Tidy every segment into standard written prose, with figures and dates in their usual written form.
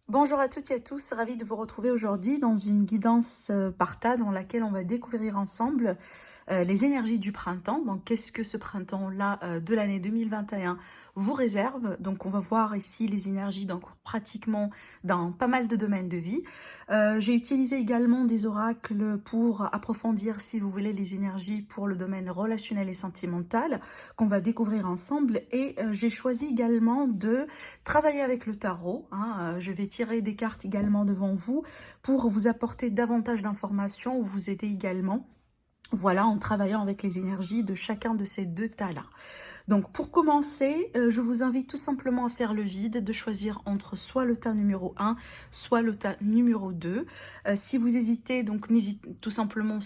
Bonjour à toutes et à tous, ravie de vous retrouver aujourd'hui dans une guidance Parta dans laquelle on va découvrir ensemble les énergies du printemps. Donc qu'est-ce que ce printemps-là de l'année 2021 vous réserve? Donc on va voir ici les énergies donc pratiquement dans pas mal de domaines de vie. J'ai utilisé également des oracles pour approfondir, si vous voulez, les énergies pour le domaine relationnel et sentimental qu'on va découvrir ensemble. Et j'ai choisi également de travailler avec le tarot. Je vais tirer des cartes également devant vous pour vous apporter davantage d'informations ou vous aider également. Voilà, en travaillant avec les énergies de chacun de ces deux tas-là. Donc, pour commencer, je vous invite tout simplement à faire le vide, de choisir entre soit le tas numéro 1, soit le tas numéro 2. Si vous hésitez, donc tout simplement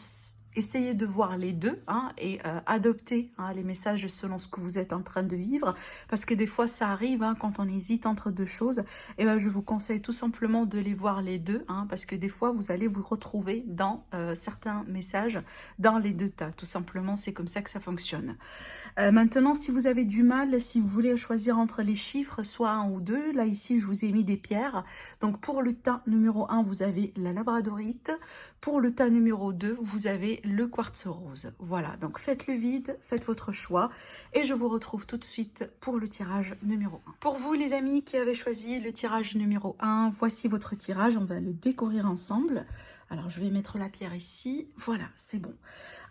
essayez de voir les deux et adopter les messages selon ce que vous êtes en train de vivre. Parce que des fois, ça arrive quand on hésite entre deux choses. Et ben, je vous conseille tout simplement de les voir les deux. Parce que des fois, vous allez vous retrouver dans certains messages dans les deux tas. Tout simplement, c'est comme ça que ça fonctionne. Maintenant, si vous avez du mal, si vous voulez choisir entre les chiffres, soit 1 ou 2, là ici je vous ai mis des pierres. Donc pour le tas numéro 1, vous avez la labradorite. Pour le tas numéro 2, vous avez le quartz rose. Voilà, donc faites le vide, faites votre choix. Et je vous retrouve tout de suite pour le tirage numéro 1. Pour vous les amis qui avez choisi le tirage numéro 1, voici votre tirage, on va le découvrir ensemble. Alors je vais mettre la pierre ici, voilà, c'est bon.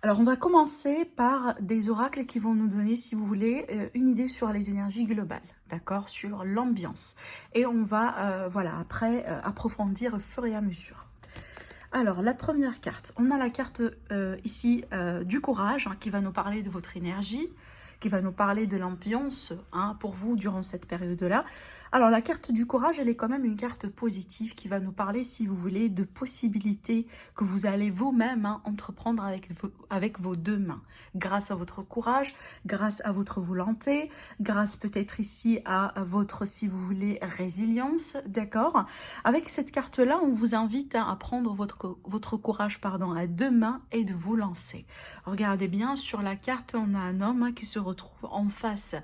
Alors, on va commencer par des oracles qui vont nous donner, si vous voulez, une idée sur les énergies globales, d'accord, sur l'ambiance. Et on va, voilà, après, approfondir au fur et à mesure. Alors, la première carte, on a la carte ici du courage, qui va nous parler de votre énergie, qui va nous parler de l'ambiance pour vous durant cette période-là. Alors, la carte du courage, elle est quand même une carte positive qui va nous parler, si vous voulez, de possibilités que vous allez vous-même entreprendre avec vos deux mains. Grâce à votre courage, grâce à votre volonté, grâce peut-être ici à votre, si vous voulez, résilience, d'accord? Avec cette carte-là, on vous invite à prendre votre courage à deux mains et de vous lancer. Regardez bien, sur la carte, on a un homme qui se retrouve en face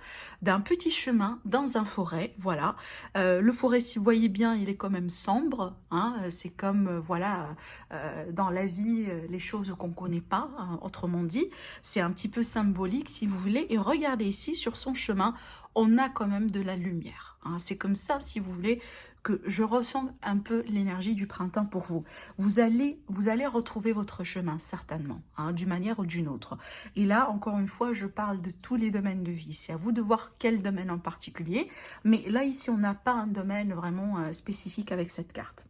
d'un petit chemin dans un forêt, voilà. Le forêt, si vous voyez bien, il est quand même sombre. C'est comme, voilà, dans la vie, les choses qu'on ne connaît pas, autrement dit. C'est un petit peu symbolique, si vous voulez. Et regardez ici, sur son chemin, on a quand même de la lumière. C'est comme ça, si vous voulez, que je ressens un peu l'énergie du printemps pour vous. Vous allez retrouver votre chemin, certainement, d'une manière ou d'une autre. Et là, encore une fois, je parle de tous les domaines de vie. C'est à vous de voir quel domaine en particulier. Mais là, ici, on n'a pas un domaine vraiment spécifique avec cette carte.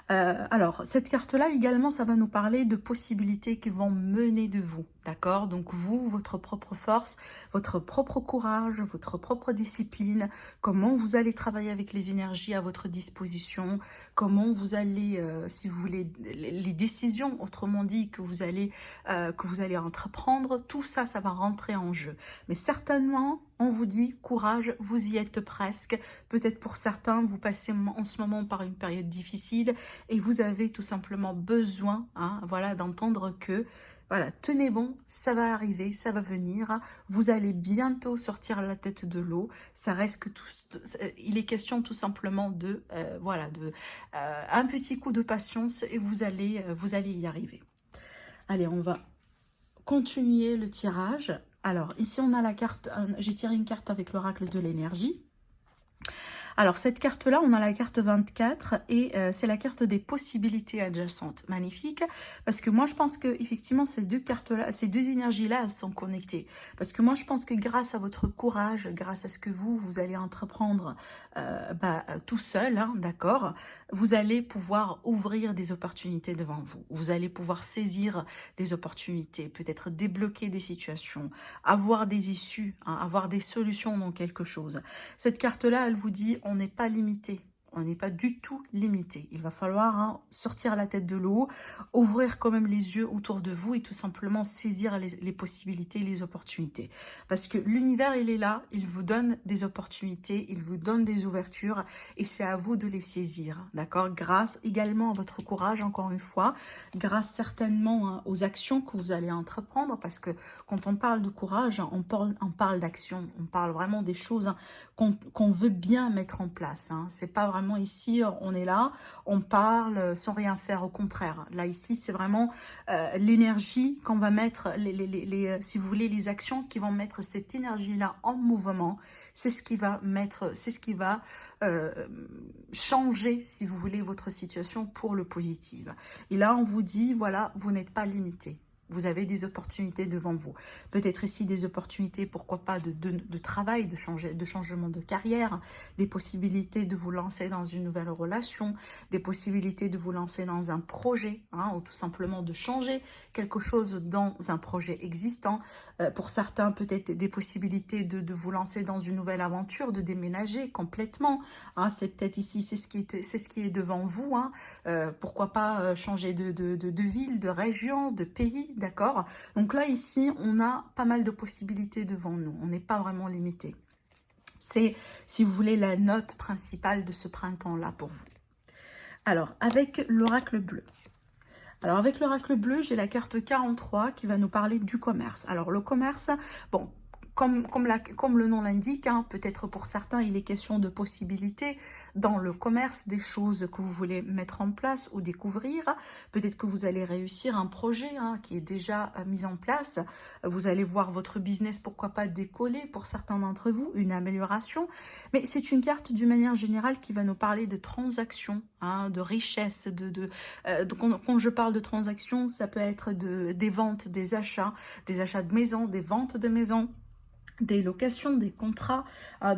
Alors, cette carte-là, également, ça va nous parler de possibilités qui vont mener de vous, d'accord? Donc, vous, votre propre force, votre propre courage, votre propre discipline, comment vous allez travailler avec les énergies à votre disposition, comment vous allez, si vous voulez, les décisions, autrement dit, que vous allez entreprendre, tout ça, ça va rentrer en jeu. Mais certainement, on vous dit courage, vous y êtes presque. Peut-être pour certains, vous passez en ce moment par une période difficile et vous avez tout simplement besoin, voilà, d'entendre que, voilà, tenez bon, ça va arriver, ça va venir. Vous allez bientôt sortir la tête de l'eau. Ça reste que il est question tout simplement de, voilà, un petit coup de patience et vous allez y arriver. Allez, on va continuer le tirage. Alors, ici, on a la carte, j'ai tiré une carte avec l'oracle de l'énergie. Alors, cette carte-là, on a la carte 24 et c'est la carte des possibilités adjacentes. Magnifique, parce que moi, je pense que effectivement ces deux cartes-là, ces deux énergies-là, elles sont connectées. Parce que moi, je pense que grâce à votre courage, grâce à ce que vous allez entreprendre tout seul, d'accord, vous allez pouvoir ouvrir des opportunités devant vous. Vous allez pouvoir saisir des opportunités, peut-être débloquer des situations, avoir des issues, avoir des solutions dans quelque chose. Cette carte-là, elle vous dit on n'est pas limité. On n'est pas du tout limité. Il va falloir sortir la tête de l'eau, ouvrir quand même les yeux autour de vous et tout simplement saisir les possibilités, les opportunités. Parce que l'univers, il est là, il vous donne des opportunités, il vous donne des ouvertures et c'est à vous de les saisir, d'accord? Grâce également à votre courage, encore une fois, grâce certainement aux actions que vous allez entreprendre parce que quand on parle de courage, on parle d'action, on parle vraiment des choses qu'on veut bien mettre en place. C'est pas vraiment vraiment ici, on est là, on parle sans rien faire, au contraire. Là, ici, c'est vraiment l'énergie qu'on va mettre, si vous voulez, les actions qui vont mettre cette énergie-là en mouvement. C'est ce qui va mettre, c'est ce qui va changer, si vous voulez, votre situation pour le positif. Et là, on vous dit, voilà, vous n'êtes pas limité. Vous avez des opportunités devant vous. Peut-être ici des opportunités, pourquoi pas, de travail, de changement de carrière, des possibilités de vous lancer dans une nouvelle relation, des possibilités de vous lancer dans un projet, hein, ou tout simplement de changer quelque chose dans un projet existant. Pour certains, peut-être des possibilités de vous lancer dans une nouvelle aventure, de déménager complètement. Hein, c'est peut-être ici, c'est ce qui est devant vous. Hein. Pourquoi pas changer de ville, de région, de pays. D'accord? Donc là, ici, on a pas mal de possibilités devant nous. On n'est pas vraiment limité. C'est, si vous voulez, la note principale de ce printemps-là pour vous. Alors, avec l'oracle bleu. Alors, avec l'oracle bleu, j'ai la carte 43 qui va nous parler du commerce. Alors, le commerce, bon, comme le nom l'indique, hein, peut-être pour certains, il est question de possibilités dans le commerce, des choses que vous voulez mettre en place ou découvrir. Peut-être que vous allez réussir un projet hein, qui est déjà mis en place. Vous allez voir votre business, pourquoi pas décoller pour certains d'entre vous, une amélioration. Mais c'est une carte d'une manière générale qui va nous parler de transactions, hein, de richesse. Quand je parle de transactions, ça peut être des ventes, des achats de maisons, des ventes de maisons, des locations, des contrats,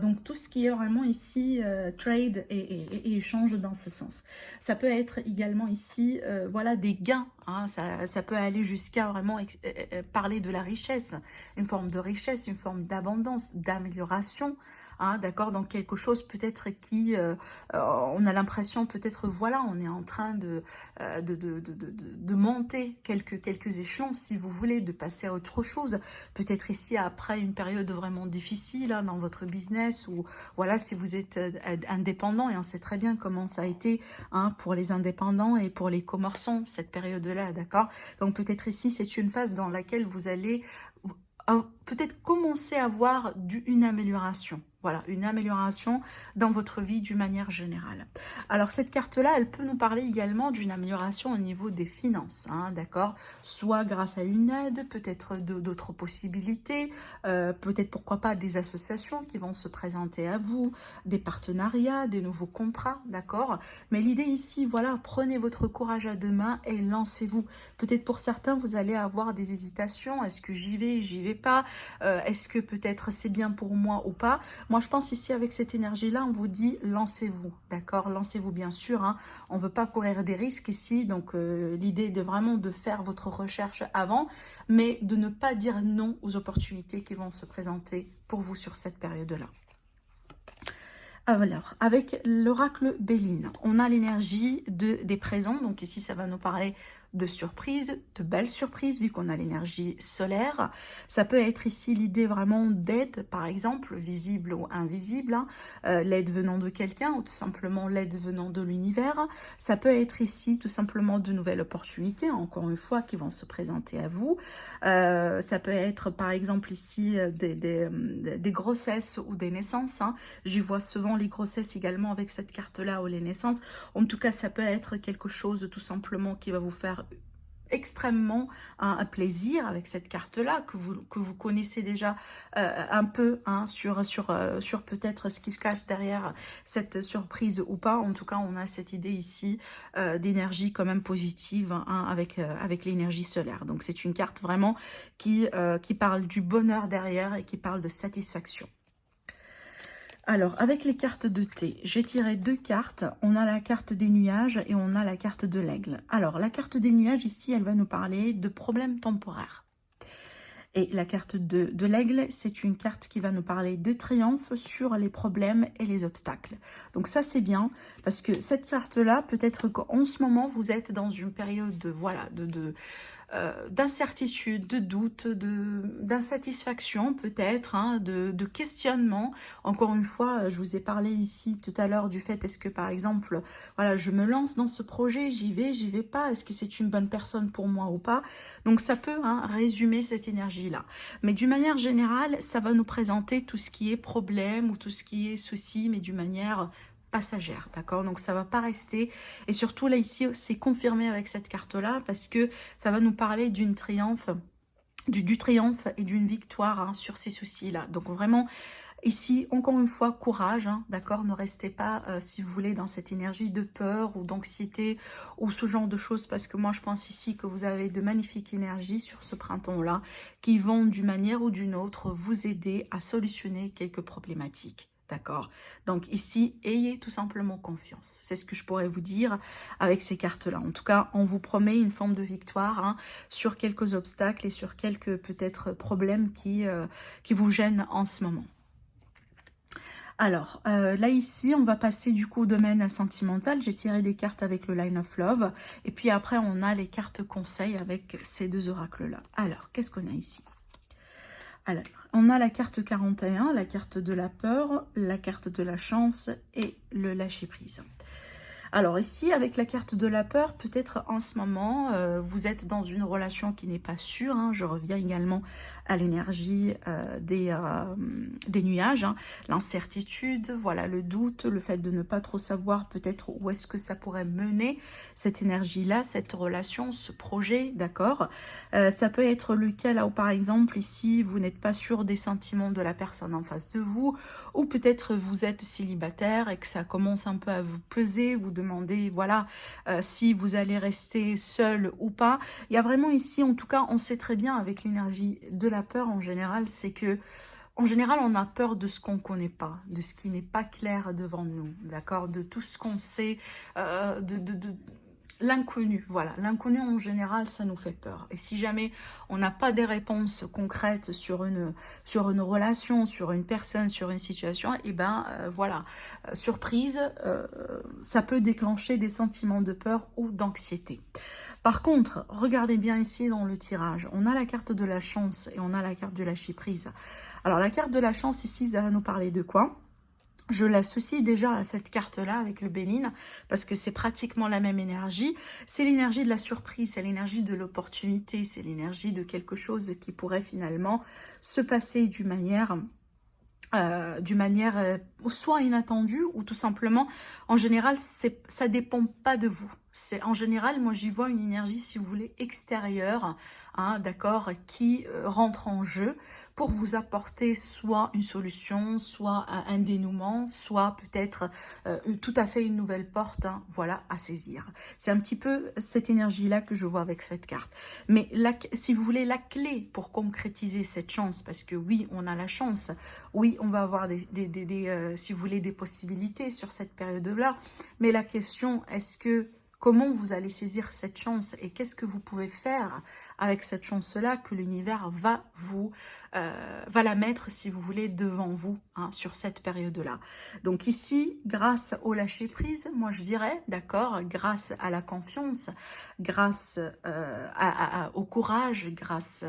donc tout ce qui est vraiment ici trade et échange dans ce sens. Ça peut être également ici, voilà, des gains, hein, ça peut aller jusqu'à vraiment parler de la richesse, une forme de richesse, une forme d'abondance, d'amélioration. Hein, d'accord, donc quelque chose peut-être qui, on a l'impression peut-être, voilà, on est en train de monter quelques échelons, si vous voulez, de passer à autre chose. Peut-être ici, après une période vraiment difficile hein, dans votre business, ou voilà, si vous êtes indépendant, et on sait très bien comment ça a été hein, pour les indépendants et pour les commerçants, cette période-là, d'accord. Donc peut-être ici, c'est une phase dans laquelle vous allez peut-être commencer à voir une amélioration. Voilà, une amélioration dans votre vie d'une manière générale. Alors, cette carte-là, elle peut nous parler également d'une amélioration au niveau des finances, hein, d'accord? Soit grâce à une aide, peut-être d'autres possibilités, peut-être, pourquoi pas, des associations qui vont se présenter à vous, des partenariats, des nouveaux contrats, d'accord? Mais l'idée ici, voilà, prenez votre courage à deux mains et lancez-vous. Peut-être pour certains, vous allez avoir des hésitations. Est-ce que j'y vais pas? Est-ce que peut-être c'est bien pour moi ou pas? Moi, je pense ici, avec cette énergie-là, on vous dit, lancez-vous, d'accord? Lancez-vous, bien sûr. Hein. On ne veut pas courir des risques ici. Donc, l'idée est vraiment de faire votre recherche avant, mais de ne pas dire non aux opportunités qui vont se présenter pour vous sur cette période-là. Alors, avec l'oracle Béline, on a l'énergie des présents. Donc ici, ça va nous parler de surprises, de belles surprises, vu qu'on a l'énergie solaire. Ça peut être ici l'idée vraiment d'aide, par exemple, visible ou invisible, hein, l'aide venant de quelqu'un, ou tout simplement l'aide venant de l'univers. Ça peut être ici tout simplement de nouvelles opportunités, encore une fois, qui vont se présenter à vous. Ça peut être, par exemple, ici, des grossesses ou des naissances. Hein. J'y vois souvent les grossesses également avec cette carte-là, ou les naissances. En tout cas, ça peut être quelque chose tout simplement qui va vous faire extrêmement un plaisir avec cette carte-là, que vous connaissez déjà un peu hein, sur peut-être ce qui se cache derrière cette surprise ou pas. En tout cas, on a cette idée ici d'énergie quand même positive hein, avec l'énergie solaire. Donc, c'est une carte vraiment qui parle du bonheur derrière et qui parle de satisfaction. Alors, avec les cartes de thé, j'ai tiré deux cartes. On a la carte des nuages et on a la carte de l'aigle. Alors, la carte des nuages, ici, elle va nous parler de problèmes temporaires. Et la carte de l'aigle, c'est une carte qui va nous parler de triomphe sur les problèmes et les obstacles. Donc ça, c'est bien, parce que cette carte-là, peut-être qu'en ce moment, vous êtes dans une période voilà, d'incertitude, de doute, d'insatisfaction peut-être, hein, de questionnement. Encore une fois, je vous ai parlé ici tout à l'heure du fait, est-ce que par exemple, voilà, je me lance dans ce projet, j'y vais pas, est-ce que c'est une bonne personne pour moi ou pas? Donc ça peut hein, résumer cette énergie-là. Mais d'une manière générale, ça va nous présenter tout ce qui est problème ou tout ce qui est souci, mais d'une manière passagère, d'accord? Donc ça va pas rester, et surtout là ici c'est confirmé avec cette carte là, parce que ça va nous parler d'une triomphe, du triomphe et d'une victoire hein, sur ces soucis là. Donc vraiment ici, encore une fois, courage, hein, d'accord? Ne restez pas, si vous voulez, dans cette énergie de peur ou d'anxiété ou ce genre de choses, parce que moi, je pense ici que vous avez de magnifiques énergies sur ce printemps-là qui vont, d'une manière ou d'une autre, vous aider à solutionner quelques problématiques. D'accord? Donc ici, ayez tout simplement confiance. C'est ce que je pourrais vous dire avec ces cartes-là. En tout cas, on vous promet une forme de victoire hein, sur quelques obstacles et sur quelques peut-être problèmes qui vous gênent en ce moment. Alors, là ici, on va passer du coup au domaine sentimental. J'ai tiré des cartes avec le Line of Love. Et puis après, on a les cartes conseils avec ces deux oracles-là. Alors, qu'est-ce qu'on a ici? Alors, on a la carte 41, la carte de la peur, la carte de la chance et le lâcher-prise. Alors ici, avec la carte de la peur, peut-être en ce moment, vous êtes dans une relation qui n'est pas sûre. Hein. Je reviens également à l'énergie des nuages, hein. L'incertitude, voilà, le doute, le fait de ne pas trop savoir peut-être où est-ce que ça pourrait mener, cette énergie-là, cette relation, ce projet, d'accord. Ça peut être le cas là où, par exemple, ici, vous n'êtes pas sûr des sentiments de la personne en face de vous, ou peut-être vous êtes célibataire et que ça commence un peu à vous peser, vous demandez, voilà, si vous allez rester seul ou pas. Il y a vraiment ici, en tout cas, on sait très bien avec l'énergie de la peur en général, c'est que en général, on a peur de ce qu'on ne connaît pas, de ce qui n'est pas clair devant nous, d'accord, de tout ce qu'on sait, de l'inconnu, voilà. L'inconnu, en général, ça nous fait peur. Et si jamais on n'a pas des réponses concrètes sur une relation, sur une personne, sur une situation, et ben voilà, surprise, ça peut déclencher des sentiments de peur ou d'anxiété. Par contre, regardez bien ici dans le tirage, on a la carte de la chance et on a la carte du lâcher prise. Alors la carte de la chance ici, ça va nous parler de quoi? Je l'associe déjà à cette carte-là avec le Bénin parce que c'est pratiquement la même énergie. C'est l'énergie de la surprise, c'est l'énergie de l'opportunité, c'est l'énergie de quelque chose qui pourrait finalement se passer d'une manière soit inattendue ou tout simplement, en général, ça dépend pas de vous. C'est en général, moi j'y vois une énergie, si vous voulez, extérieure, hein, d'accord, qui rentre en jeu pour vous apporter soit une solution, soit un dénouement, soit peut-être tout à fait une nouvelle porte, hein, voilà, à saisir. C'est un petit peu cette énergie-là que je vois avec cette carte. Mais si vous voulez, la clé pour concrétiser cette chance, parce que oui, on a la chance, oui, on va avoir si vous voulez, des possibilités sur cette période-là, mais la question, comment vous allez saisir cette chance et qu'est-ce que vous pouvez faire avec cette chance-là que l'univers va la mettre, si vous voulez, devant vous hein, sur cette période-là. Donc ici, grâce au lâcher-prise, moi je dirais, d'accord, grâce à la confiance, grâce au courage, grâce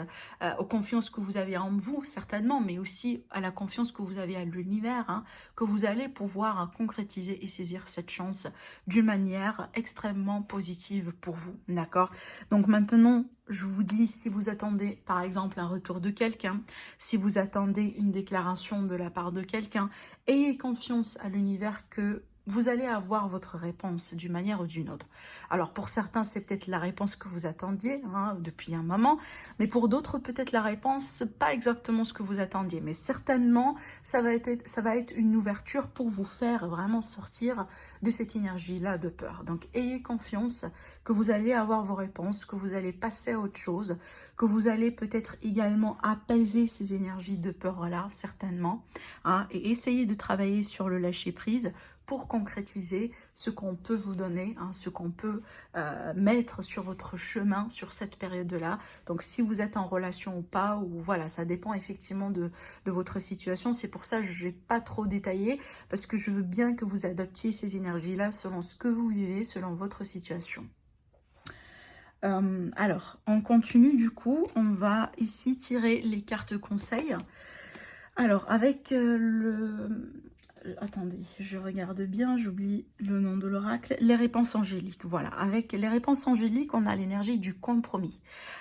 aux confiances que vous avez en vous, certainement, mais aussi à la confiance que vous avez à l'univers, hein, que vous allez pouvoir concrétiser et saisir cette chance d'une manière extrêmement positive pour vous, d'accord? Donc maintenant, je vous dis, si vous attendez par exemple un retour de quelqu'un, si vous attendez une déclaration de la part de quelqu'un, ayez confiance à l'univers que vous allez avoir votre réponse d'une manière ou d'une autre. Alors pour certains, c'est peut-être la réponse que vous attendiez hein, depuis un moment, mais pour d'autres, peut-être la réponse, pas exactement ce que vous attendiez, mais certainement, ça va être une ouverture pour vous faire vraiment sortir de cette énergie-là de peur. Donc ayez confiance que vous allez avoir vos réponses, que vous allez passer à autre chose, que vous allez peut-être également apaiser ces énergies de peur-là, certainement, hein, et essayer de travailler sur le lâcher-prise pour concrétiser ce qu'on peut vous donner, hein, ce qu'on peut mettre sur votre chemin sur cette période-là. Donc si vous êtes en relation ou pas, ou voilà, ça dépend effectivement de votre situation. C'est pour ça que je n'ai pas trop détaillé, parce que je veux bien que vous adaptiez ces énergies-là selon ce que vous vivez, selon votre situation. Alors, on continue du coup, on va ici tirer les cartes conseils. Alors, avec attendez, je regarde bien, j'oublie le nom de l'oracle. Les réponses angéliques, voilà. Avec les réponses angéliques, on a l'énergie du compromis.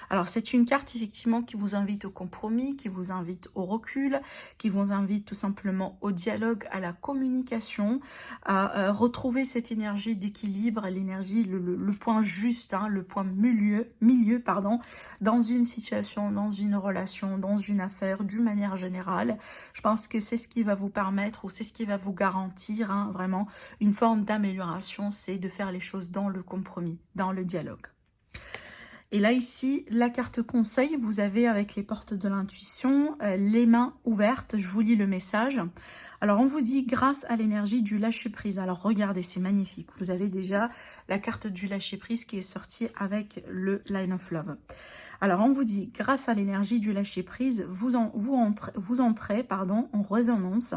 Alors, c'est une carte, effectivement, qui vous invite au compromis, qui vous invite au recul, qui vous invite tout simplement au dialogue, à la communication, à retrouver cette énergie d'équilibre, l'énergie, le point juste, hein, le point milieu, pardon, dans une situation, dans une relation, dans une affaire, d'une manière générale. Je pense que c'est ce qui va vous permettre, ou c'est ce qui va vous garantir, hein, vraiment une forme d'amélioration, c'est de faire les choses dans le compromis, dans le dialogue. Et là, ici, la carte conseil, vous avez avec les portes de l'intuition, les mains ouvertes. Je vous lis le message. Alors, on vous dit grâce à l'énergie du lâcher-prise. Alors, regardez, c'est magnifique. Vous avez déjà la carte du lâcher-prise qui est sortie avec le Line of Love. Alors, on vous dit, grâce à l'énergie du lâcher-prise, vous entrez en résonance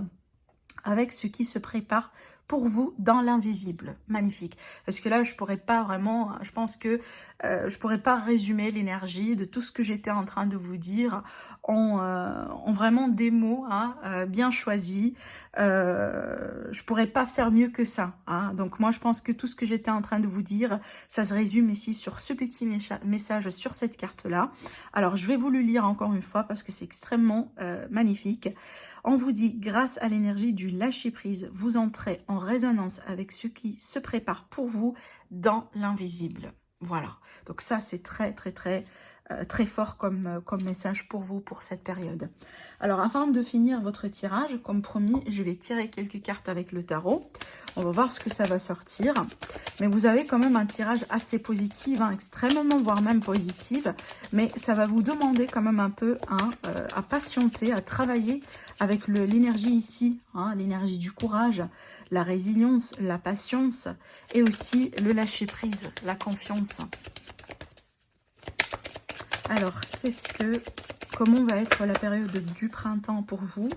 avec ce qui se prépare pour vous dans l'invisible. Magnifique. Parce que là, je pourrais pas vraiment, je pense que je pourrais pas résumer l'énergie de tout ce que j'étais en train de vous dire en vraiment des mots, hein, bien choisis. Je pourrais pas faire mieux que ça, hein. Donc moi, je pense que tout ce que j'étais en train de vous dire, ça se résume ici sur ce petit message sur cette carte-là. Alors, je vais vous le lire encore une fois parce que c'est extrêmement magnifique. On vous dit, grâce à l'énergie du lâcher-prise, vous entrez en résonance avec ce qui se prépare pour vous dans l'invisible. Voilà. Donc ça, c'est très fort comme message pour vous pour cette période. Alors, afin de finir votre tirage, comme promis, je vais tirer quelques cartes avec le tarot. On va voir ce que ça va sortir. Mais vous avez quand même un tirage assez positif, hein, extrêmement, voire même positif. Mais ça va vous demander quand même un peu hein, à patienter, à travailler avec l'énergie ici, hein, l'énergie du courage, la résilience, la patience et aussi le lâcher-prise, la confiance. Alors, comment va être la période du printemps pour vous,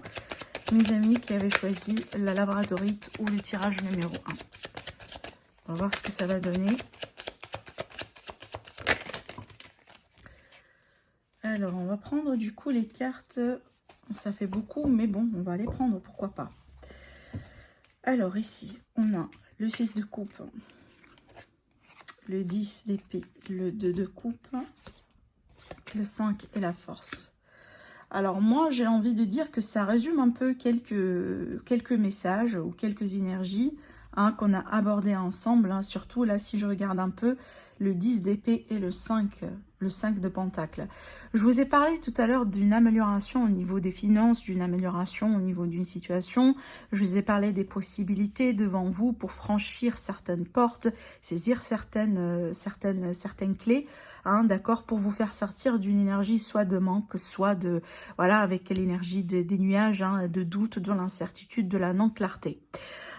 mes amis qui avaient choisi la labradorite ou le tirage numéro 1? On va voir ce que ça va donner. Alors, on va prendre du coup les cartes. Ça fait beaucoup, mais bon, on va les prendre, pourquoi pas. Alors, ici, on a le 6 de coupe, le 10 d'épée, le 2 de coupe, le 5 et la force. Alors moi, j'ai envie de dire que ça résume un peu quelques messages ou quelques énergies hein, qu'on a abordées ensemble. Hein, surtout là, si je regarde un peu le 10 d'épée et le 5 de pentacle. Je vous ai parlé tout à l'heure d'une amélioration au niveau des finances, d'une amélioration au niveau d'une situation. Je vous ai parlé des possibilités devant vous pour franchir certaines portes, saisir certaines clés. Hein, d'accord, pour vous faire sortir d'une énergie soit de manque, soit de, voilà, avec l'énergie des nuages, hein, de doute, de l'incertitude, de la non-clarté.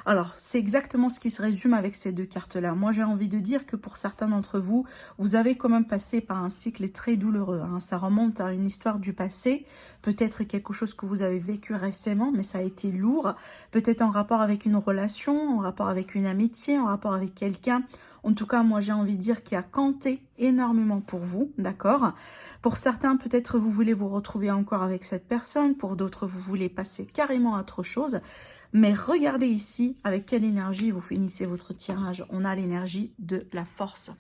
Alors, c'est exactement ce qui se résume avec ces deux cartes-là. Moi, j'ai envie de dire que pour certains d'entre vous, vous avez quand même passé par un cycle très douloureux. Hein. Ça remonte à une histoire du passé, peut-être quelque chose que vous avez vécu récemment, mais ça a été lourd. Peut-être en rapport avec une relation, en rapport avec une amitié, en rapport avec quelqu'un. En tout cas, moi, j'ai envie de dire qu'il a compté énormément pour vous, d'accord? Pour certains, peut-être vous voulez vous retrouver encore avec cette personne. Pour d'autres, vous voulez passer carrément à autre chose. Mais regardez ici avec quelle énergie vous finissez votre tirage. On a l'énergie de la force.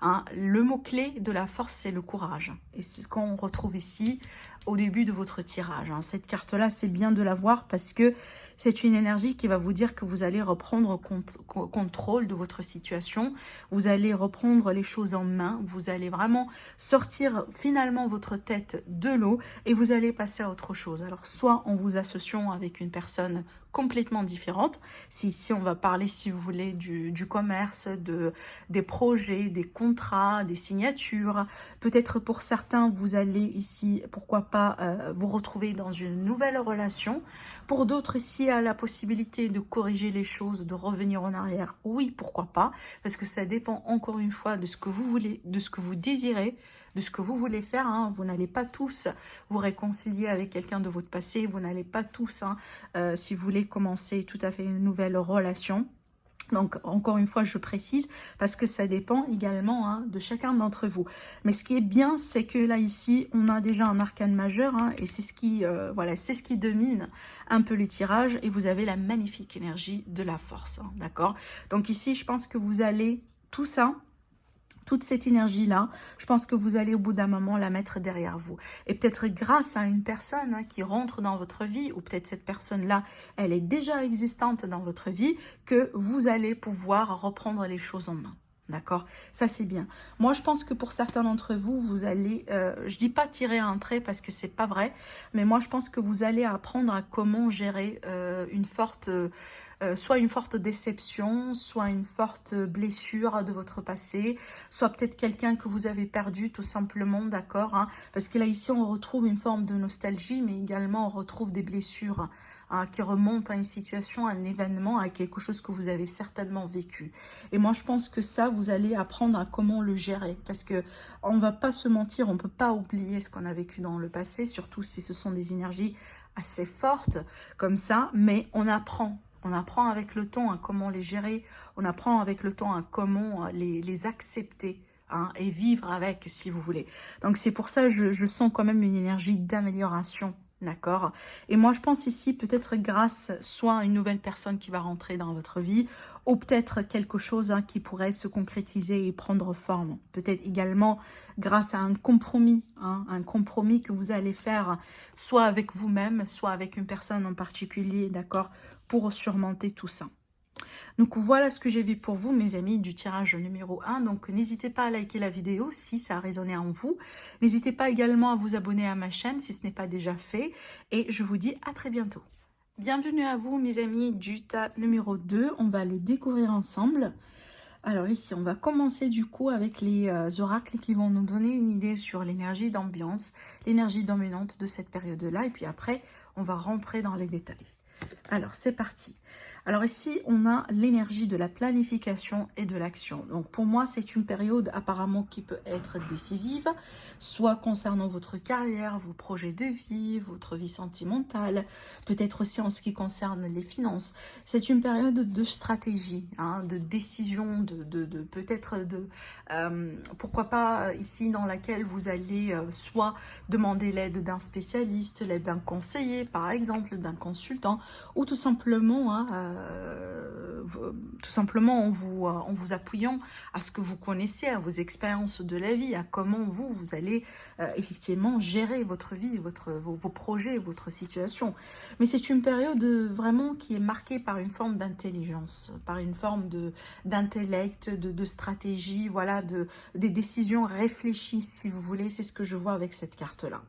Hein, le mot-clé de la force, c'est le courage. Et c'est ce qu'on retrouve ici au début de votre tirage. Hein. Cette carte-là, c'est bien de la voir parce que c'est une énergie qui va vous dire que vous allez reprendre contrôle de votre situation. Vous allez reprendre les choses en main. Vous allez vraiment sortir finalement votre tête de l'eau et vous allez passer à autre chose. Alors, soit en vous associant avec une personne complètement différente. Si ici, on va parler, si vous voulez, du commerce, des projets, des contrats, des signatures. Peut-être pour certains, vous allez ici, pourquoi pas, vous retrouver dans une nouvelle relation. Pour d'autres, ici, à la possibilité de corriger les choses, de revenir en arrière, oui, pourquoi pas, parce que ça dépend encore une fois de ce que vous voulez, de ce que vous désirez, de ce que vous voulez faire. Hein. Vous n'allez pas tous vous réconcilier avec quelqu'un de votre passé, vous n'allez pas tous, hein, si vous voulez commencer tout à fait une nouvelle relation. Donc, encore une fois, je précise, parce que ça dépend également hein, de chacun d'entre vous. Mais ce qui est bien, c'est que là, ici, on a déjà un arcane majeur, hein, et c'est ce qui, voilà, c'est ce qui domine un peu le tirage, et vous avez la magnifique énergie de la force, hein, d'accord? Donc ici, je pense que vous allez, tout ça, toute cette énergie-là, je pense que vous allez au bout d'un moment la mettre derrière vous. Et peut-être grâce à une personne hein, qui rentre dans votre vie, ou peut-être cette personne-là, elle est déjà existante dans votre vie, que vous allez pouvoir reprendre les choses en main. D'accord? Ça, c'est bien. Moi, je pense que pour certains d'entre vous, vous allez, je dis pas tirer un trait parce que c'est pas vrai, mais moi, je pense que vous allez apprendre à comment gérer une forte... soit une forte déception, soit une forte blessure de votre passé, soit peut-être quelqu'un que vous avez perdu tout simplement, d'accord hein, parce que là, ici, on retrouve une forme de nostalgie, mais également, on retrouve des blessures hein, qui remontent à une situation, à un événement, à quelque chose que vous avez certainement vécu. Et moi, je pense que ça, vous allez apprendre à comment le gérer, parce que on va pas se mentir, on peut pas oublier ce qu'on a vécu dans le passé, surtout si ce sont des énergies assez fortes comme ça, mais on apprend. On apprend avec le temps à comment les gérer, on apprend avec le temps à comment les accepter hein, et vivre avec, si vous voulez. Donc c'est pour ça que je sens quand même une énergie d'amélioration, d'accord? Et moi je pense ici peut-être grâce soit à une nouvelle personne qui va rentrer dans votre vie, ou peut-être quelque chose hein, qui pourrait se concrétiser et prendre forme. Peut-être également grâce à un compromis que vous allez faire soit avec vous-même, soit avec une personne en particulier, d'accord, pour surmonter tout ça. Donc voilà ce que j'ai vu pour vous, mes amis, du tirage numéro 1. Donc n'hésitez pas à liker la vidéo si ça a résonné en vous. N'hésitez pas également à vous abonner à ma chaîne si ce n'est pas déjà fait. Et je vous dis à très bientôt. Bienvenue à vous, mes amis, du tas numéro 2. On va le découvrir ensemble. Alors ici, on va commencer du coup avec les oracles qui vont nous donner une idée sur l'énergie d'ambiance, l'énergie dominante de cette période-là. Et puis après, on va rentrer dans les détails. Alors, c'est parti. Alors ici, on a l'énergie de la planification et de l'action. Donc pour moi, c'est une période apparemment qui peut être décisive, soit concernant votre carrière, vos projets de vie, votre vie sentimentale, peut-être aussi en ce qui concerne les finances. C'est une période de stratégie, hein, de décision, peut-être pourquoi pas ici dans laquelle vous allez soit demander l'aide d'un spécialiste, l'aide d'un conseiller par exemple, d'un consultant, ou tout simplement en vous appuyant à ce que vous connaissez, à vos expériences de la vie, à comment vous allez effectivement gérer votre vie, vos projets, votre situation. Mais c'est une période vraiment qui est marquée par une forme d'intelligence, par une forme d'intellect, de stratégie, voilà, des décisions réfléchies, si vous voulez. C'est ce que je vois avec cette carte-là.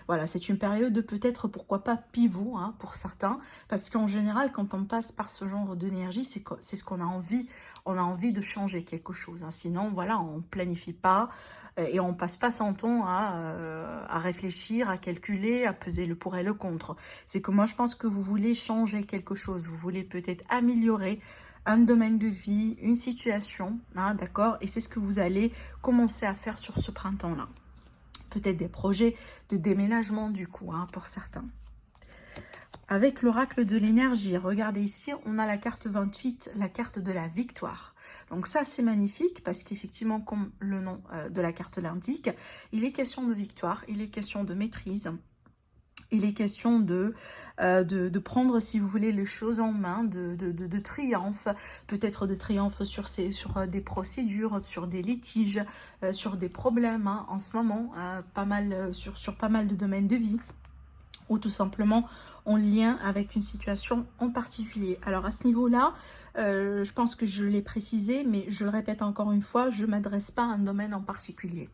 Voilà, c'est une période peut-être, pourquoi pas, pivot hein, pour certains, parce qu'en général, quand on passe par ce genre d'énergie, c'est ce qu'on a envie. On a envie de changer quelque chose. Hein. Sinon, voilà, on ne planifie pas et on passe pas son temps à réfléchir, à calculer, à peser le pour et le contre. C'est que moi, je pense que vous voulez changer quelque chose. Vous voulez peut-être améliorer un domaine de vie, une situation, hein, d'accord? Et c'est ce que vous allez commencer à faire sur ce printemps-là. Peut-être des projets de déménagement du coup, hein, pour certains. Avec l'oracle de l'énergie, regardez ici, on a la carte 28, la carte de la victoire. Donc ça, c'est magnifique parce qu'effectivement, comme le nom de la carte l'indique, il est question de victoire, il est question de maîtrise. Il est question de prendre, si vous voulez, les choses en main, de triomphe, peut-être de triomphe sur des procédures, sur des litiges, sur des problèmes hein, en ce moment, sur pas mal de domaines de vie, ou tout simplement en lien avec une situation en particulier. Alors à ce niveau-là, je pense que je l'ai précisé, mais je le répète encore une fois, je ne m'adresse pas à un domaine en particulier.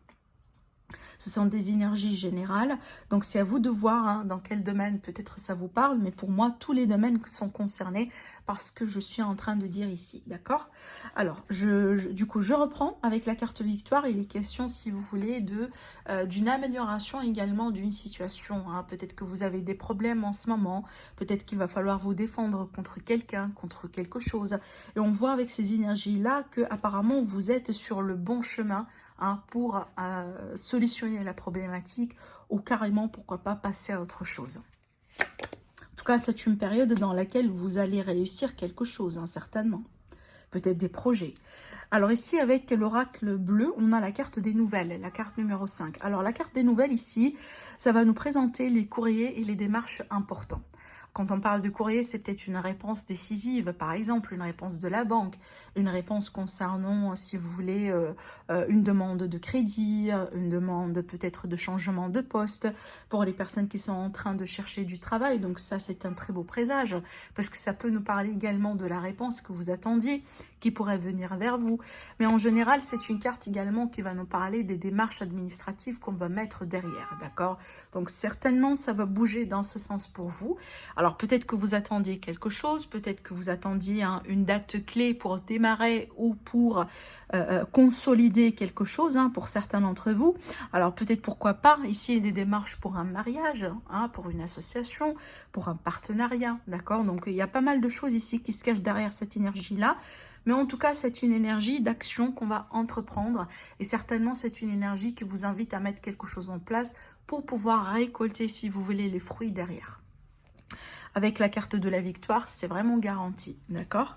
Ce sont des énergies générales, donc c'est à vous de voir hein, dans quel domaine peut-être ça vous parle, mais pour moi, tous les domaines sont concernés par ce que je suis en train de dire ici, d'accord? Alors, du coup, je reprends avec la carte victoire. Il est question, si vous voulez, d'une amélioration également d'une situation. Hein. Peut-être que vous avez des problèmes en ce moment, peut-être qu'il va falloir vous défendre contre quelqu'un, contre quelque chose. Et on voit avec ces énergies-là que apparemment vous êtes sur le bon chemin, hein, pour solutionner la problématique ou carrément, pourquoi pas, passer à autre chose. En tout cas, c'est une période dans laquelle vous allez réussir quelque chose, hein, certainement. peut-être des projets. Alors ici, avec l'oracle bleu, on a la carte des nouvelles, la carte numéro 5. Alors la carte des nouvelles ici, ça va nous présenter les courriers et les démarches importants. Quand on parle de courrier, c'est peut-être une réponse décisive, par exemple une réponse de la banque, une réponse concernant, si vous voulez, une demande de crédit, une demande peut-être de changement de poste pour les personnes qui sont en train de chercher du travail. Donc ça, c'est un très beau présage parce que ça peut nous parler également de la réponse que vous attendiez, qui pourrait venir vers vous. Mais en général, c'est une carte également qui va nous parler des démarches administratives qu'on va mettre derrière, d'accord? Donc certainement, ça va bouger dans ce sens pour vous. Alors peut-être que vous attendiez quelque chose, peut-être que vous attendiez une date clé pour démarrer ou pour consolider quelque chose pour certains d'entre vous. Alors peut-être pourquoi pas, ici il y a des démarches pour un mariage, pour une association, pour un partenariat, d'accord? Donc il y a pas mal de choses ici qui se cachent derrière cette énergie-là. Mais en tout cas, c'est une énergie d'action qu'on va entreprendre et certainement, c'est une énergie qui vous invite à mettre quelque chose en place pour pouvoir récolter, si vous voulez, les fruits derrière. Avec la carte de la victoire, c'est vraiment garanti, d'accord?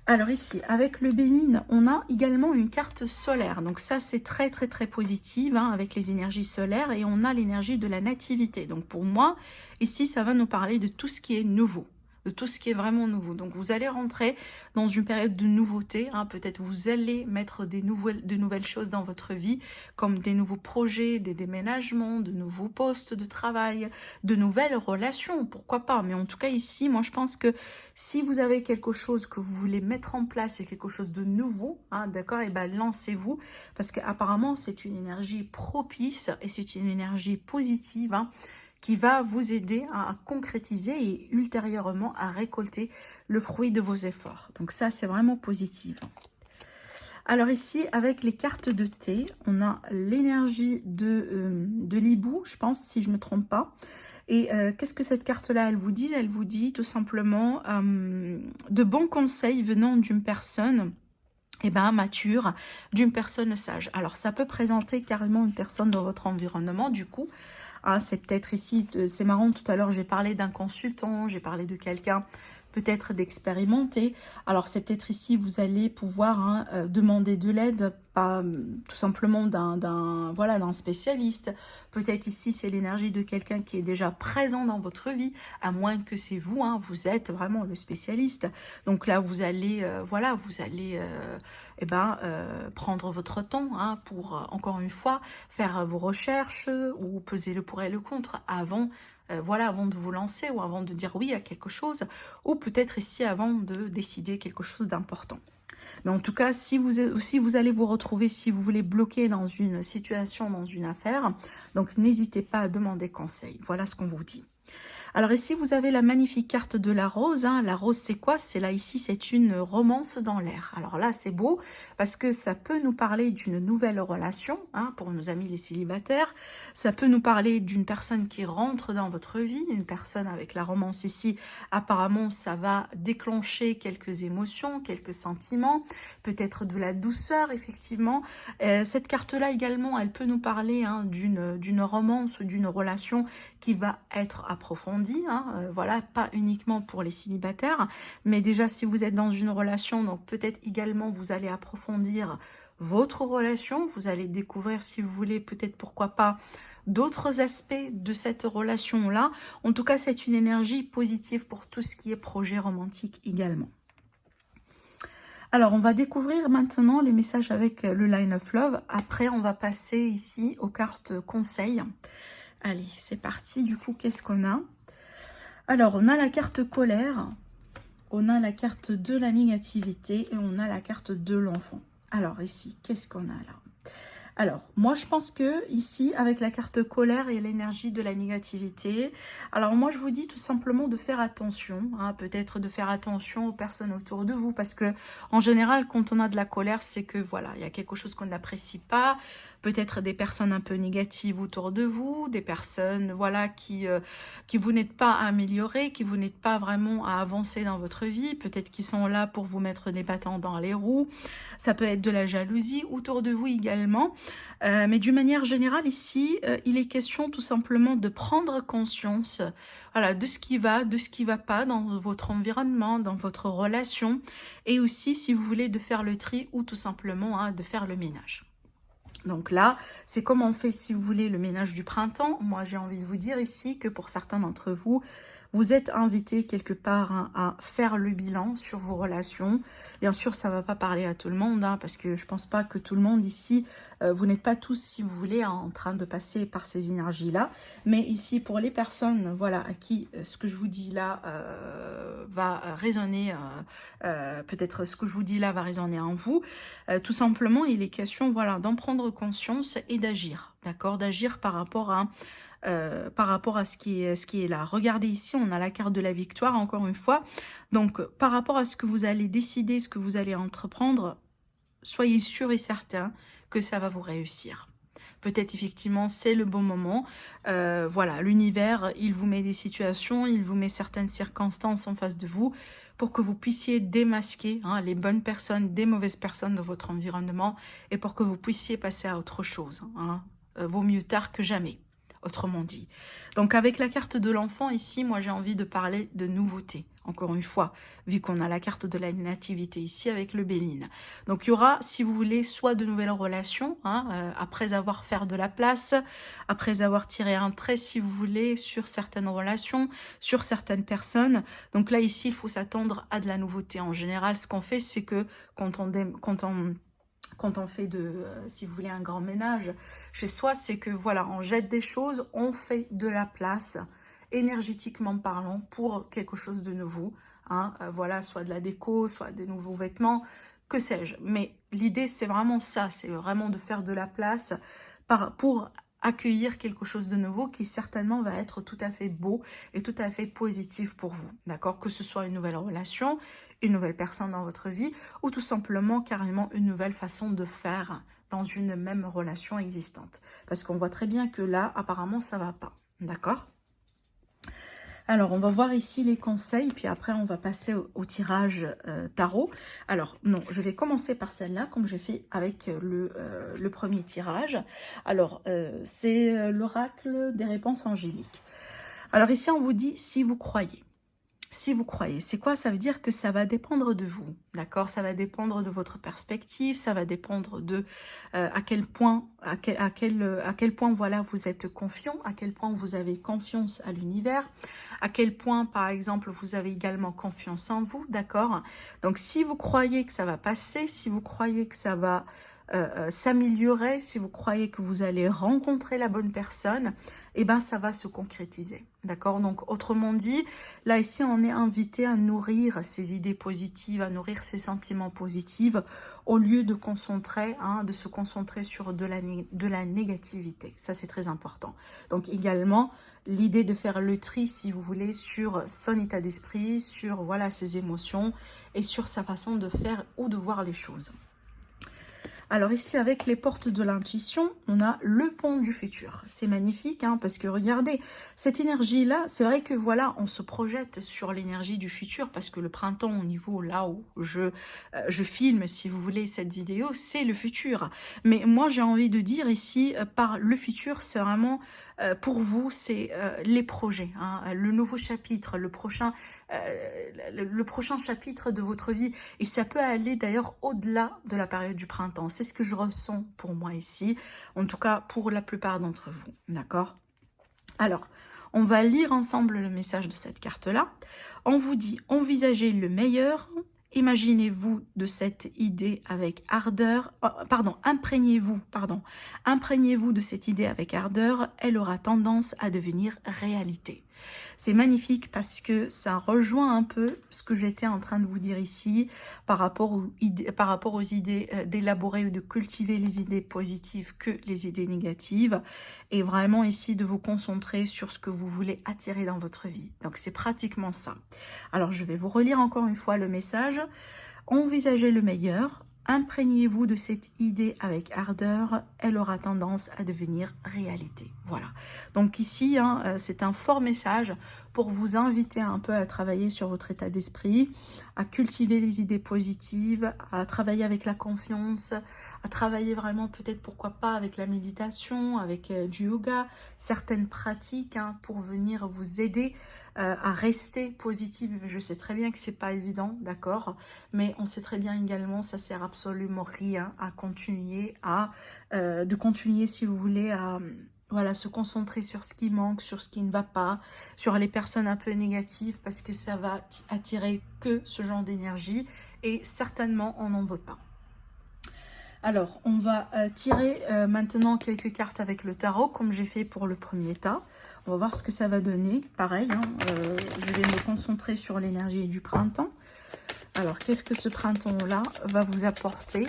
Alors ici, avec le Bénin, on a également une carte solaire. Donc ça, c'est très, très, très positive avec les énergies solaires et on a l'énergie de la nativité. Donc pour moi, ici, ça va nous parler de tout ce qui est nouveau, de tout ce qui est vraiment nouveau. Donc vous allez rentrer dans une période de nouveauté, peut-être vous allez mettre de nouvelles choses dans votre vie, comme des nouveaux projets, des déménagements, de nouveaux postes de travail, de nouvelles relations, pourquoi pas. Mais en tout cas ici, moi je pense que si vous avez quelque chose que vous voulez mettre en place et quelque chose de nouveau, d'accord, et ben lancez-vous, parce qu'apparemment c'est une énergie propice et c'est une énergie positive, qui va vous aider à concrétiser et ultérieurement à récolter le fruit de vos efforts. Donc ça, c'est vraiment positif. Alors ici, avec les cartes de thé, on a l'énergie de l'hibou, je pense, si je ne me trompe pas. Et qu'est-ce que cette carte-là, elle vous dit? Elle vous dit tout simplement de bons conseils venant d'une personne mature, d'une personne sage. Alors ça peut présenter carrément une personne dans votre environnement, du coup. C'est peut-être ici, c'est marrant, tout à l'heure j'ai parlé d'un consultant, j'ai parlé de quelqu'un peut-être d'expérimenté. Alors c'est peut-être ici, vous allez pouvoir demander de l'aide, pas tout simplement d'un spécialiste. Peut-être ici, c'est l'énergie de quelqu'un qui est déjà présent dans votre vie, à moins que c'est vous, vous êtes vraiment le spécialiste. Donc là, vous allez, prendre votre temps pour, encore une fois, faire vos recherches ou peser le pour et le contre avant avant de vous lancer ou avant de dire oui à quelque chose, ou peut-être ici avant de décider quelque chose d'important. Mais en tout cas, si vous allez vous retrouver, si vous voulez bloquer dans une situation, dans une affaire, donc n'hésitez pas à demander conseil. Voilà ce qu'on vous dit. Alors ici, vous avez la magnifique carte de la rose. La rose, c'est quoi? C'est là, ici, c'est une romance dans l'air. Alors là, c'est beau parce que ça peut nous parler d'une nouvelle relation pour nos amis les célibataires. Ça peut nous parler d'une personne qui rentre dans votre vie, une personne avec la romance ici. Apparemment, ça va déclencher quelques émotions, quelques sentiments, peut-être de la douceur, effectivement. Cette carte-là également, elle peut nous parler d'une romance ou d'une relation qui va être approfondie, pas uniquement pour les célibataires, mais déjà si vous êtes dans une relation, donc peut-être également vous allez approfondir votre relation, vous allez découvrir si vous voulez peut-être pourquoi pas d'autres aspects de cette relation-là. En tout cas, c'est une énergie positive pour tout ce qui est projet romantique également. Alors, on va découvrir maintenant les messages avec le Line of Love. Après, on va passer ici aux cartes conseils. Allez, c'est parti. Du coup, qu'est-ce qu'on a? Alors, on a la carte colère, on a la carte de la négativité et on a la carte de l'enfant. Alors, ici, qu'est-ce qu'on a là? Alors, moi, je pense que ici, avec la carte colère et l'énergie de la négativité, alors moi, je vous dis tout simplement de faire attention, peut-être de faire attention aux personnes autour de vous, parce que en général, quand on a de la colère, c'est que voilà, il y a quelque chose qu'on n'apprécie pas, peut-être des personnes un peu négatives autour de vous, des personnes qui vous n'êtes pas à améliorer, qui vous n'êtes pas vraiment à avancer dans votre vie, peut-être qu'ils sont là pour vous mettre des bâtons dans les roues. Ça peut être de la jalousie autour de vous également. Mais d'une manière générale ici, il est question tout simplement de prendre conscience, voilà, de ce qui va, de ce qui va pas dans votre environnement, dans votre relation, et aussi, si vous voulez, de faire le tri ou tout simplement hein, de faire le ménage. Donc là, c'est comme on fait, si vous voulez, le ménage du printemps. Moi, j'ai envie de vous dire ici que pour certains d'entre vous, vous êtes invités quelque part hein, à faire le bilan sur vos relations. Bien sûr, ça ne va pas parler à tout le monde, hein, parce que je ne pense pas que tout le monde ici, vous n'êtes pas tous, si vous voulez, en train de passer par ces énergies-là. Mais ici, pour les personnes voilà, à qui ce que je vous dis là va résonner, peut-être ce que je vous dis là va résonner en vous, tout simplement, il est question voilà, d'en prendre conscience et d'agir, d'accord, d'agir par rapport à ce qui est là. Regardez ici, on a la carte de la victoire, encore une fois. Donc, par rapport à ce que vous allez décider, ce que vous allez entreprendre, soyez sûr et certain que ça va vous réussir. Peut-être effectivement c'est le bon moment. Voilà, l'univers, il vous met des situations, il vous met certaines circonstances en face de vous pour que vous puissiez démasquer hein, les bonnes personnes des mauvaises personnes dans votre environnement et pour que vous puissiez passer à autre chose. Hein. Vaut mieux tard que jamais, autrement dit. Donc avec la carte de l'enfant ici, moi j'ai envie de parler de nouveauté. Encore une fois, vu qu'on a la carte de la nativité ici avec le Béline. Donc il y aura, si vous voulez, soit de nouvelles relations, hein, après avoir fait de la place, après avoir tiré un trait, si vous voulez, sur certaines relations, sur certaines personnes. Donc là, ici, il faut s'attendre à de la nouveauté. En général, ce qu'on fait, c'est que quand on fait si vous voulez, un grand ménage chez soi, c'est que voilà, on jette des choses, on fait de la place, énergétiquement parlant, pour quelque chose de nouveau. Hein, voilà, soit de la déco, soit des nouveaux vêtements, que sais-je. Mais l'idée, c'est vraiment ça, c'est vraiment de faire de la place pour accueillir quelque chose de nouveau qui certainement va être tout à fait beau et tout à fait positif pour vous. D'accord? Que ce soit une nouvelle relation, une nouvelle personne dans votre vie ou tout simplement carrément une nouvelle façon de faire dans une même relation existante. Parce qu'on voit très bien que là, apparemment, ça va pas. D'accord? Alors, on va voir ici les conseils, puis après, on va passer au tirage tarot. Alors, non, je vais commencer par celle-là, comme j'ai fait avec le premier tirage. Alors, c'est l'oracle des réponses angéliques. Alors ici, on vous dit, si vous croyez. Si vous croyez, c'est quoi? Ça veut dire que ça va dépendre de vous, d'accord? Ça va dépendre de votre perspective, ça va dépendre de à quel point voilà, vous êtes confiant, à quel point vous avez confiance à l'univers, à quel point, par exemple, vous avez également confiance en vous, d'accord? Donc, si vous croyez que ça va passer, si vous croyez que ça va s'améliorer, si vous croyez que vous allez rencontrer la bonne personne, eh ben ça va se concrétiser, d'accord? Donc autrement dit, là ici on est invité à nourrir ces idées positives, à nourrir ces sentiments positifs, au lieu de de se concentrer sur de la négativité. Ça c'est très important. Donc également l'idée de faire le tri, si vous voulez, sur son état d'esprit, sur voilà ses émotions et sur sa façon de faire ou de voir les choses. Alors ici, avec les portes de l'intuition, on a le pont du futur. C'est magnifique, hein, parce que regardez, cette énergie-là, c'est vrai que voilà, on se projette sur l'énergie du futur, parce que le printemps, au niveau là où je filme, si vous voulez, cette vidéo, c'est le futur. Mais moi, j'ai envie de dire ici, par le futur, c'est vraiment, pour vous, c'est les projets, hein, le nouveau chapitre, le prochain chapitre de votre vie. Et ça peut aller d'ailleurs au-delà de la période du printemps. C'est ce que je ressens pour moi ici, en tout cas pour la plupart d'entre vous, d'accord? Alors, on va lire ensemble le message de cette carte-là. On vous dit, envisagez le meilleur, imaginez-vous de cette idée avec ardeur, imprégnez-vous de cette idée avec ardeur, elle aura tendance à devenir réalité. C'est magnifique parce que ça rejoint un peu ce que j'étais en train de vous dire ici par rapport aux idées d'élaborer ou de cultiver les idées positives que les idées négatives et vraiment ici de vous concentrer sur ce que vous voulez attirer dans votre vie. Donc c'est pratiquement ça. Alors je vais vous relire encore une fois le message. Envisagez le meilleur. Imprégnez-vous de cette idée avec ardeur, elle aura tendance à devenir réalité. Voilà. Donc ici, hein, c'est un fort message pour vous inviter un peu à travailler sur votre état d'esprit, à cultiver les idées positives, à travailler avec la confiance, à travailler vraiment peut-être pourquoi pas avec la méditation, avec du yoga, certaines pratiques hein, pour venir vous aider à rester positive. Je sais très bien que c'est pas évident, d'accord, mais on sait très bien également ça sert absolument rien à continuer de continuer si vous voulez à voilà, se concentrer sur ce qui manque, sur ce qui ne va pas, sur les personnes un peu négatives parce que ça va attirer que ce genre d'énergie et certainement on n'en veut pas. Alors, on va tirer maintenant quelques cartes avec le tarot, comme j'ai fait pour le premier tas. On va voir ce que ça va donner. Pareil, hein, je vais me concentrer sur l'énergie du printemps. Alors, qu'est-ce que ce printemps-là va vous apporter?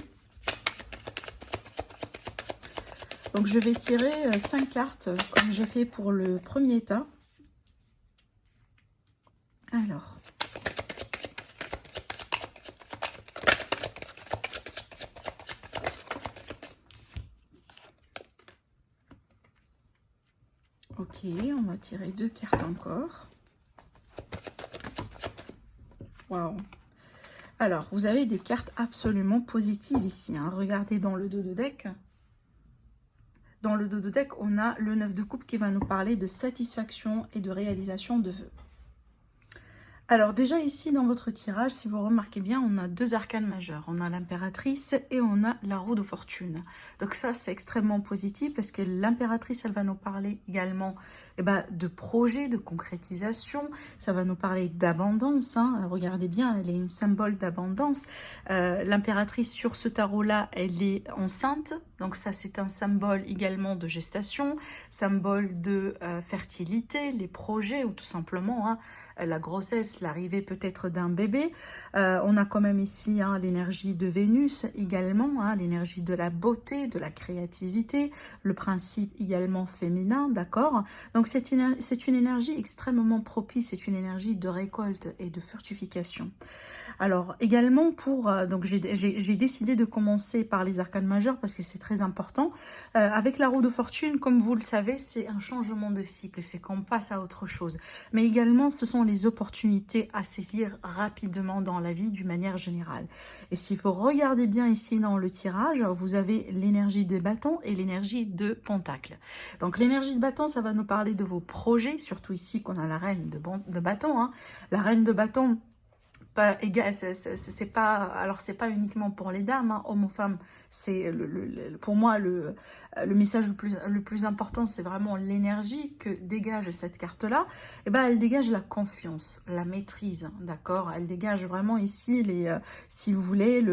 Donc, je vais tirer 5 cartes, comme j'ai fait pour le premier tas. Alors... Ok, on va tirer 2 cartes encore. Waouh! Alors, vous avez des cartes absolument positives ici. Hein. Regardez dans le dos de deck. Dans le dos de deck, on a le 9 de coupe qui va nous parler de satisfaction et de réalisation de vœux. Alors déjà ici dans votre tirage, si vous remarquez bien, on a 2 arcanes majeures. On a l'impératrice et on a la roue de fortune. Donc ça c'est extrêmement positif parce que l'impératrice elle va nous parler également de projet, de concrétisation. Ça va nous parler d'abondance. Hein. Regardez bien, elle est une symbole d'abondance. L'impératrice sur ce tarot là, elle est enceinte. Donc ça c'est un symbole également de gestation, symbole de fertilité, les projets ou tout simplement hein, la grossesse, l'arrivée peut-être d'un bébé. On a quand même ici hein, l'énergie de Vénus également, hein, l'énergie de la beauté, de la créativité, le principe également féminin, d'accord? Donc c'est une énergie extrêmement propice, c'est une énergie de récolte et de fructification. Alors également donc j'ai décidé de commencer par les arcanes majeures parce que c'est très important. Avec la roue de fortune, comme vous le savez, c'est un changement de cycle, c'est qu'on passe à autre chose. Mais également, ce sont les opportunités à saisir rapidement dans la vie d'une manière générale. Et si vous regardez bien ici dans le tirage, vous avez l'énergie de bâton et l'énergie de pentacle. Donc l'énergie de bâton, ça va nous parler de vos projets, surtout ici qu'on a la reine de bâton. Hein. La reine de bâton, pas égal, c'est pas, alors c'est pas uniquement pour les dames, hein, hommes ou femmes, c'est pour moi le message le plus important, c'est vraiment l'énergie que dégage cette carte là. Et elle dégage la confiance, la maîtrise, d'accord, elle dégage vraiment ici si vous voulez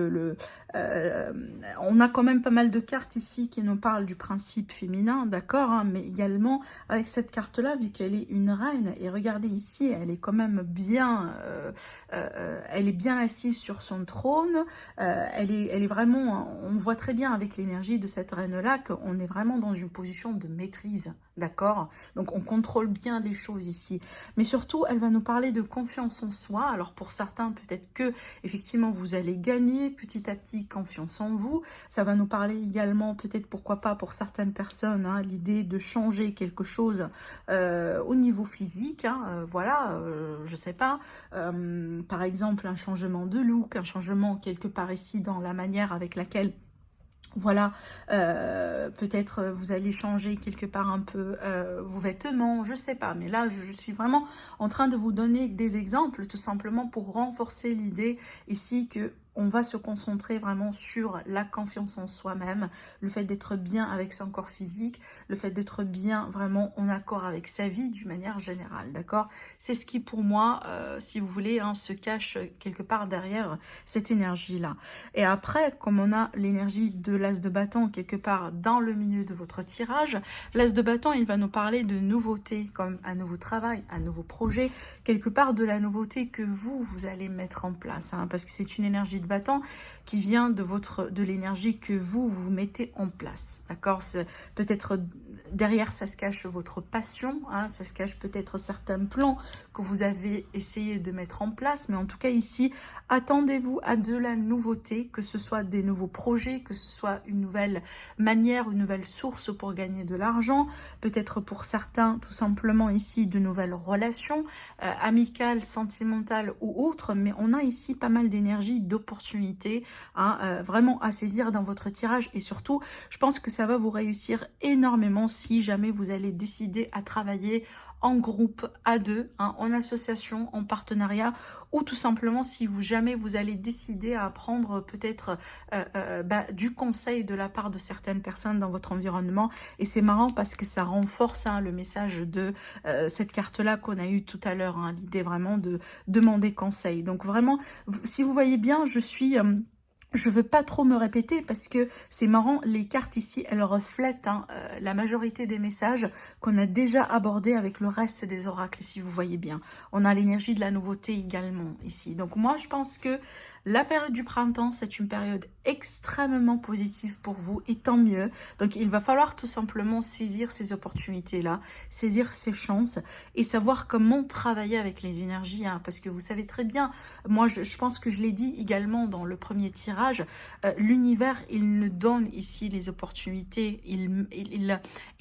on a quand même pas mal de cartes ici qui nous parlent du principe féminin, d'accord, hein, mais également avec cette carte là, vu qu'elle est une reine, et regardez ici, elle est quand même bien elle est bien assise sur son trône, elle est vraiment, on voit très bien avec l'énergie de cette reine-là qu'on est vraiment dans une position de maîtrise, d'accord? Donc on contrôle bien les choses ici. Mais surtout, elle va nous parler de confiance en soi. Alors pour certains, peut-être que effectivement vous allez gagner petit à petit confiance en vous. Ça va nous parler également, peut-être pourquoi pas pour certaines personnes, hein, l'idée de changer quelque chose au niveau physique. Hein, voilà, je sais pas. Par exemple, un changement de look, un changement quelque part ici dans la manière avec laquelle, voilà, peut-être vous allez changer quelque part un peu vos vêtements, je sais pas. Mais là, je suis vraiment en train de vous donner des exemples, tout simplement pour renforcer l'idée ici que on va se concentrer vraiment sur la confiance en soi-même, le fait d'être bien avec son corps physique, le fait d'être bien vraiment en accord avec sa vie d'une manière générale, d'accord? C'est ce qui pour moi, si vous voulez, hein, se cache quelque part derrière cette énergie-là. Et après, comme on a l'énergie de l'as de bâton quelque part dans le milieu de votre tirage, l'as de bâton, il va nous parler de nouveautés, comme un nouveau travail, un nouveau projet, quelque part de la nouveauté que vous allez mettre en place, hein, parce que c'est une énergie de bâton qui vient de l'énergie que vous mettez en place, d'accord? Peut-être derrière ça se cache votre passion, hein, ça se cache peut-être certains plans que vous avez essayé de mettre en place, mais en tout cas ici, attendez-vous à de la nouveauté, que ce soit des nouveaux projets, que ce soit une nouvelle manière, une nouvelle source pour gagner de l'argent, peut-être pour certains tout simplement ici de nouvelles relations amicales, sentimentales ou autres, mais on a ici pas mal d'énergie, d'opportunités, hein, vraiment à saisir dans votre tirage, et surtout je pense que ça va vous réussir énormément si jamais vous allez décider à travailler en groupe, à deux, hein, en association, en partenariat, ou tout simplement si jamais vous allez décider à prendre peut-être du conseil de la part de certaines personnes dans votre environnement. Et c'est marrant parce que ça renforce, hein, le message de cette carte-là qu'on a eu tout à l'heure, hein, l'idée vraiment de demander conseil. Donc vraiment, si vous voyez bien, je veux pas trop me répéter parce que c'est marrant, les cartes ici, elles reflètent, hein, la majorité des messages qu'on a déjà abordés avec le reste des oracles, si vous voyez bien. On a l'énergie de la nouveauté également ici. Donc moi, je pense que la période du printemps, c'est une période extrêmement positive pour vous, et tant mieux. Donc il va falloir tout simplement saisir ces opportunités-là, saisir ces chances et savoir comment travailler avec les énergies, hein, parce que vous savez très bien, moi je pense que je l'ai dit également dans le premier tirage, l'univers, il nous donne ici les opportunités, il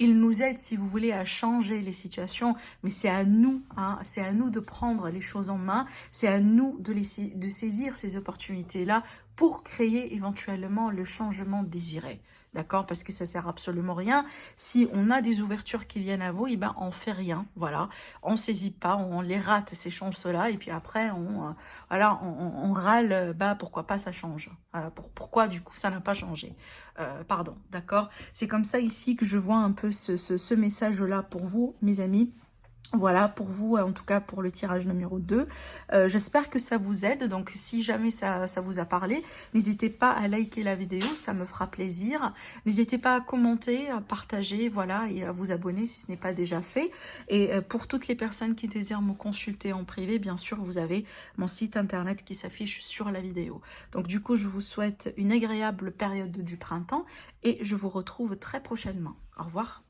nous aide, si vous voulez, à changer les situations, mais c'est à nous, hein, c'est à nous de prendre les choses en main, c'est à nous de saisir ces opportunités-là pour créer éventuellement le changement désiré. D'accord? Parce que ça sert absolument rien. Si on a des ouvertures qui viennent à vous, et ben on fait rien. Voilà. On saisit pas, on les rate ces chances-là, et puis après voilà, on râle, bah pourquoi pas ça change. Pourquoi du coup ça n'a pas changé. Pardon, d'accord? C'est comme ça ici que je vois un peu ce message-là pour vous, mes amis. Voilà, pour vous, en tout cas pour le tirage numéro 2. J'espère que ça vous aide. Donc, si jamais ça vous a parlé, n'hésitez pas à liker la vidéo, ça me fera plaisir. N'hésitez pas à commenter, à partager, voilà, et à vous abonner si ce n'est pas déjà fait. Et pour toutes les personnes qui désirent me consulter en privé, bien sûr, vous avez mon site internet qui s'affiche sur la vidéo. Donc, du coup, je vous souhaite une agréable période du printemps et je vous retrouve très prochainement. Au revoir.